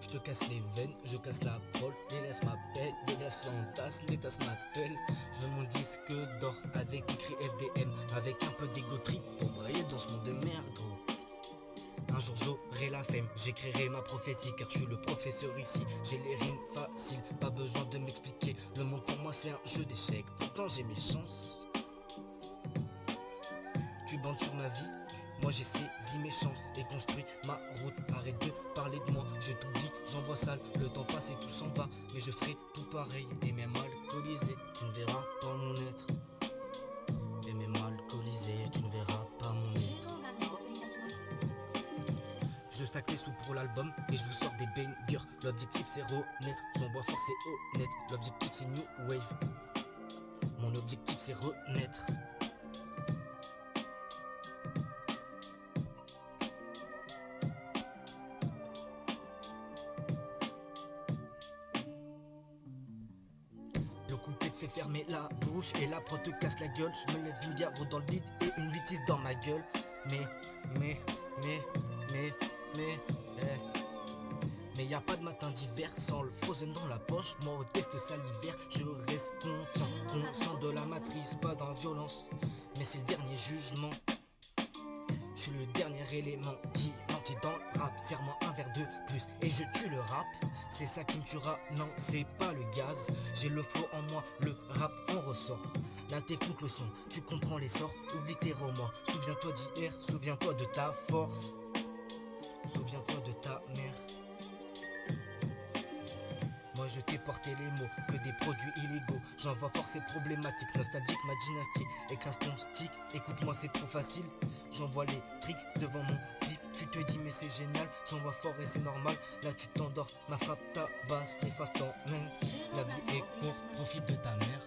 Je te casse les veines, je casse la prole. Les laisse m'appellent, les laisse s'entassent, les tasses m'appellent. Je veux mon disque d'or avec écrit FDM, avec un peu d'égo trip pour briller dans ce monde de merde, gros. Un jour j'aurai la femme, j'écrirai ma prophétie car je suis le professeur ici. J'ai les rimes faciles, pas besoin de m'expliquer. Le monde pour moi c'est un jeu d'échecs, pourtant j'ai mes chances. Tu bandes sur ma vie, moi j'ai saisi mes chances et construit ma route. Arrête de parler de moi, je t'oublie, j'envoie sale. Le temps passe et tout s'en va, mais je ferai tout pareil. Et même alcoolisé, tu ne verras pas mon être. Et même alcoolisé, tu ne verras pas mon être. Je stack les sous pour l'album et je vous sors des bangers. L'objectif c'est renaître, j'envoie fort c'est honnête. L'objectif c'est new wave, mon objectif c'est renaître. Le couplet te fait fermer la bouche et la prod te casse la gueule. Je me lève une bière dans le vide et une bêtise dans ma gueule. Mais y a pas de matin d'hiver sans le frozen dans la poche. Moi au test salivaire, je reste confiant, conscient de la matrice, pas dans la violence. Mais c'est le dernier jugement. Je suis le dernier élément qui manquait dans le rap. Serre-moi un verre de plus et je tue le rap. C'est ça qui me tuera, non c'est pas le gaz. J'ai le flow en moi, le rap en ressort. Là t'écoutes le son, tu comprends les sorts. Oublie tes remords, souviens-toi d'hier, souviens-toi de ta force. Souviens-toi de ta mère. Moi je t'ai porté les mots, que des produits illégaux. J'en vois fort c'est problématique, nostalgique ma dynastie. Écrase ton stick, écoute-moi c'est trop facile. J'envoie les tricks devant mon clip. Tu te dis mais c'est génial, j'envoie fort et c'est normal. Là tu t'endors, ma frappe tabasse, l'efface t'emmène. La vie est courte, profite de ta mère.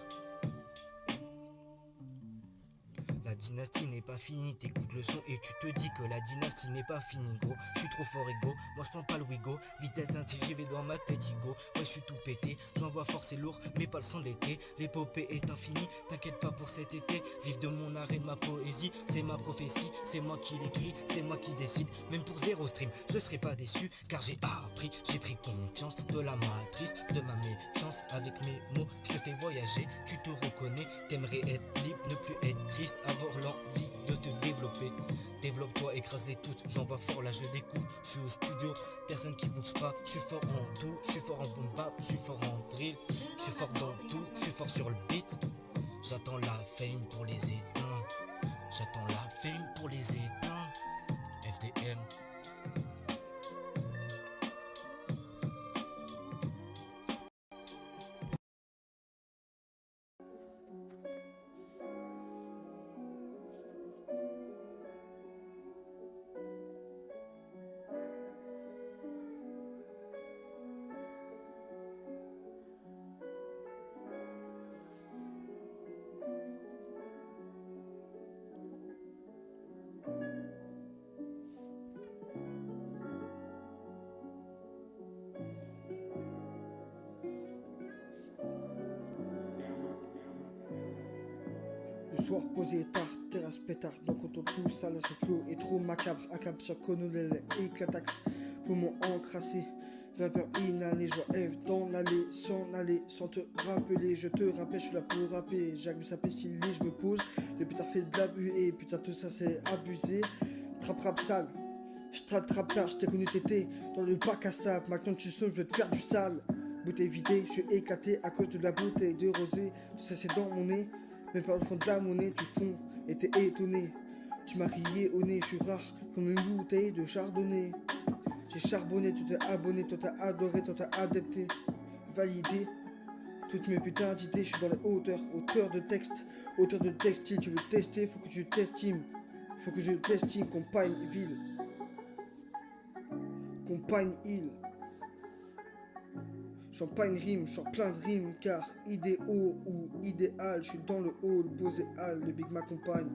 La dynastie n'est pas finie, t'écoutes le son et tu te dis que la dynastie n'est pas finie, gros. Je suis trop fort ego, moi je prends pas le wigo. Vitesse d'un TGV dans ma tête ego. Ouais je suis tout pété, j'envoie fort c'est lourd, mais pas le son de l'été. L'épopée est infinie, t'inquiète pas pour cet été. Vive de mon art et de ma poésie, c'est ma prophétie. C'est moi qui l'écris, c'est moi qui décide. Même pour zéro stream, je serai pas déçu. Car j'ai appris, j'ai pris confiance de la matrice, de ma méfiance. Avec mes mots, je te fais voyager, tu te reconnais. T'aimerais être libre, ne plus être triste, avoir l'envie de te développer. Développe-toi, écrase-les toutes, j'envoie fort là je découpe. Je suis au studio, personne qui bouge pas. Je suis fort en tout, je suis fort en boom bap, je suis fort en drill. Je suis fort dans tout, je suis fort sur le beat. J'attends la fame pour les éteints. J'attends la fame pour les éteints. FDM. Le soir posé tard, terrasse pétard, donc on tout ça là ce flot est trop macabre, accable sur Conolel, éclataxe, poumon encrassé, vapeur inhalée, je vois F dans l'allée, sans te rappeler, je te rappelle, je suis là pour rapper, Jacques de sapé, s'il lit, je me pose, le putain fait de l'abus, et putain tout ça c'est abusé, trap sale, j'trap tard, j't'ai connu tété, dans le bac à sable, maintenant tu snows, je vais te faire du sale, bouteille vidée, je suis éclaté à cause de la bouteille de rosé, tout ça c'est dans mon nez, même pas au fond de la monnaie, tu fonds et t'es étonné. Tu m'as rié au nez, je suis rare comme une bouteille de chardonnay. J'ai charbonné, tu t'es abonné, toi t'as adoré, toi t'as adepté, validé. Toutes mes putains d'idées, je suis dans les hauteurs, auteur de textile, tu veux tester, faut que tu t'estimes. Faut que je t'estime, compagne ville. Compagne île. Champagne rime, je sors plein de rimes, car idéaux ou idéal, je suis dans le hall, posé hall, le big m'accompagne.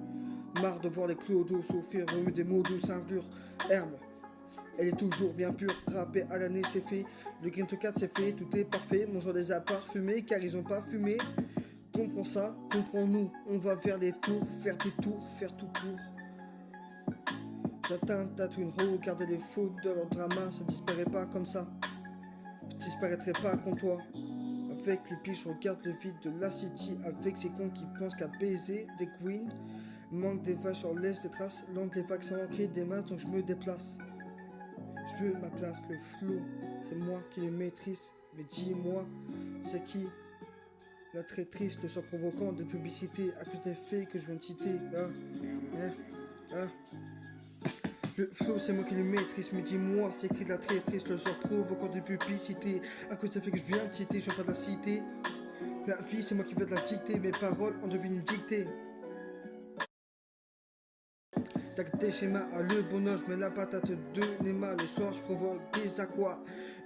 Marre de voir les clodos souffrir, remuer des mots doux, ceinture, herbe. Elle est toujours bien pure, râpée à l'année c'est fait. Le Green to 4 c'est fait, tout est parfait. Mon genre les a parfumés, car ils ont pas fumé. Comprends ça, comprends-nous, on va vers les tours, faire des tours, faire tout pour. J'atteins ta twin, regarder les fautes de leur drama, ça disparaît pas comme ça. Je disparaîtrai pas contre toi. Avec le pied, je regarde le vide de la city. Avec ces cons qui pensent qu'à baiser des queens. Manque des vaches, on laisse des traces. L'angle des vaccins ancrés des masses, donc je me déplace. Je veux ma place, le flow, c'est moi qui le maîtrise. Mais dis-moi, c'est qui la traîtrise, le sort provoquant de publicité à cause des faits que je viens de citer. Le flow, c'est moi qui le maîtrise. Mais dis-moi, c'est qui la traîtrise, le sort provoquant de publicité à cause des faits que je viens de citer. Je viens pas de la citer. La vie, c'est moi qui vais de la dicter. Mes paroles en deviennent une dictée. Tac des schémas à le bonheur, je mets la patate de Nema. Le soir je provoque des aquas.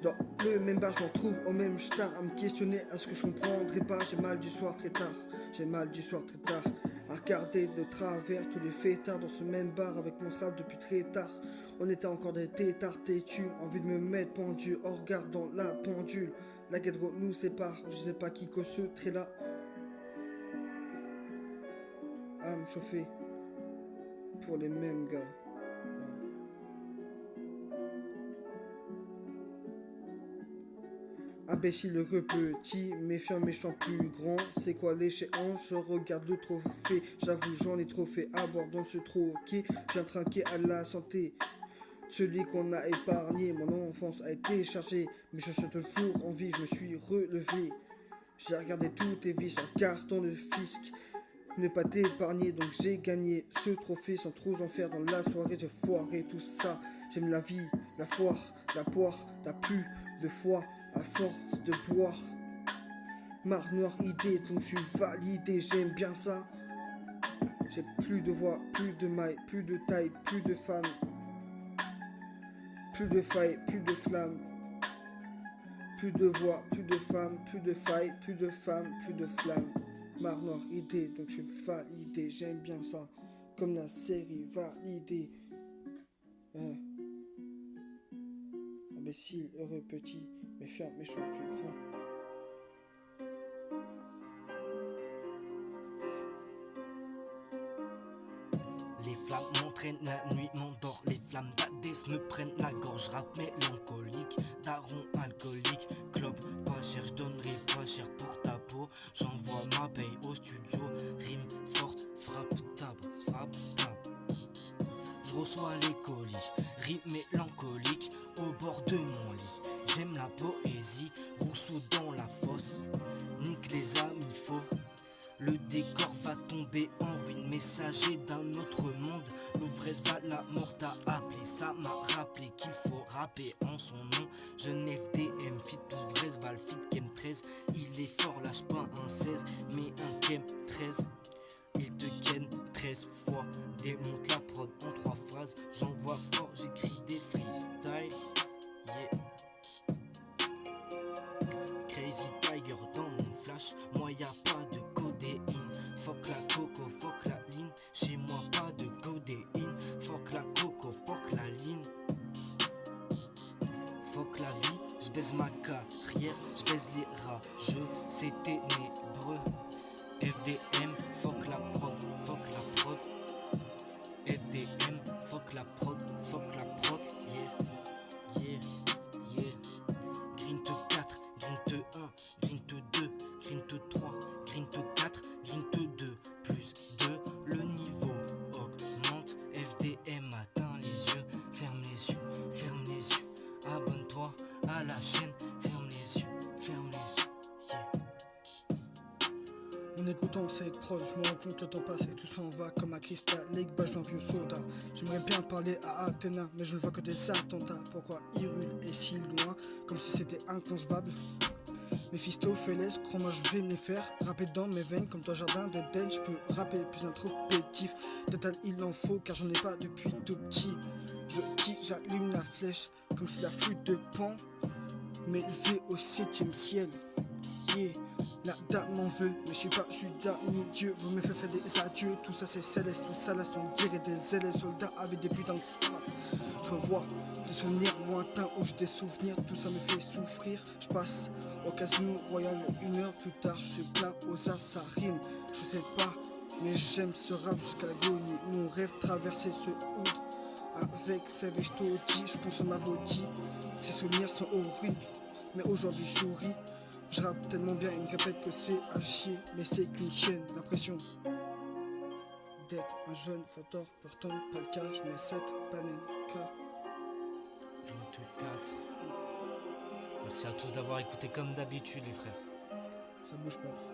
Dans le même bar je m'en trouve au même star. À me questionner à ce que je comprendrai pas. J'ai mal du soir très tard. J'ai mal du soir très tard. À regarder de travers tous les fêtards dans ce même bar avec mon strap depuis très tard. On était encore des têtards têtus. Envie de me mettre pendu en regardant la pendule. La guédro nous sépare. Je sais pas qui cause ce trait là. À me chauffer. Pour les mêmes gars. Imbécile heureux petit, méfiant méchant plus grand. C'est quoi l'échéance? Je regarde le trophée. J'avoue j'en ai trop fait à bord dans ce troquet. Viens trinquer à la santé. Celui qu'on a épargné, mon enfance a été chargée. Mais je suis toujours en vie, je me suis relevé. J'ai regardé tous tes vies en carton de fisc. Ne pas t'épargner, donc j'ai gagné ce trophée sans trop en faire dans la soirée. J'ai foiré tout ça. J'aime la vie, la foire, la poire. T'as plus de foi à force de boire. Marre noire idée, donc je suis validé. J'aime bien ça. J'ai plus de voix, plus de mailles, plus de taille, plus de femmes. Plus de failles, plus de flammes. Plus de voix, plus de femmes, plus de failles, plus de femmes, plus de flammes. Marre noire idée, donc je suis validé, j'aime bien ça, comme la série validée. Imbécile, heureux petit, méfiant, méchant, plus grand. Les flammes m'entraînent, la nuit m'endort. Les flammes d'Hadès me prennent la gorge. Rap mélancolique, daron alcoolique. Clope pas cher, je donnerai pas cher pour ta peau. J'envoie ma paye au studio. Rime forte, frappe table. Je reçois les colis, rime mélancolique au bord de mon lit. J'aime la poésie, Rousseau dans la fosse. Nique les amis faux. Le décor va tomber en ruine, messager d'un autre monde. L'ouvresse va la mort t'a appelé, ça m'a rappelé qu'il faut rapper en son nom. Genève DM, fit l'ouvresse, Val, fit Kem 13. Il est fort, lâche pas un 16, mais un Kem 13. Il te ken 13 fois, démonte la prod en 3 phrases. J'envoie fort, j'écris des freestyles. Yeah. Crazy Tiger dans mon flash, moi y'a pas de codéine. Fuck la coco, fuck la ligne. Chez moi pas de codéine. Fuck la coco, fuck la ligne. Fuck la vie, j'baise ma carrière, j'baise les rageux, c'est ténébreux. FDM, fuck la prod, fuck la prod. FDM, fuck la prod, yeah, yeah, yeah. Green to 4, green to 1, green to 2, green to 3, green to 4, green to 2, plus 2, le niveau augmente. FDM atteint les yeux, ferme les yeux, abonne-toi à la chaîne, ferme les yeux, yeah. En écoutant cette prod, je me rends compte le temps passe et tout s'en va comme à Crystal Lake, je l'envie au soda. J'aimerais bien parler à Athéna, mais je ne vois que des attentats. Pourquoi Hyrule est si loin, comme si c'était inconcevable? Méphistophélès, crois-moi je vais me les faire rapper dans mes veines comme ton jardin d'Éden. Je peux rapper plus introspectif, total il en faut car j'en ai pas depuis tout petit. J'allume la flèche comme si la flûte de Pan m'élevait au 7e ciel. Yeah. La dame m'en veut, mais je suis pas Judas ni Dieu. Vous me faites faire des adieux, tout ça c'est céleste, tout ça laisse on dirait des élèves soldats avec des putains de flammes. Je revois des souvenirs lointains où j'ai des souvenirs, tout ça me fait souffrir. Je passe au casino royal 1 heure plus tard, je suis plein aux as, ça rime. Je sais pas, mais j'aime ce rap jusqu'à l'agonie. Mon rêve traverser ce hood avec ces je te dis, je pense à ma vaudie. Ces souvenirs sont horribles. mais aujourd'hui je souris. Je rappe tellement bien, il me répète que c'est à chier, mais c'est qu'une chaîne, l'impression d'être un jeune fantôme, pourtant pas le cas, je mets 7 panenka. 24. Merci à tous d'avoir écouté comme d'habitude les frères. Ça bouge pas.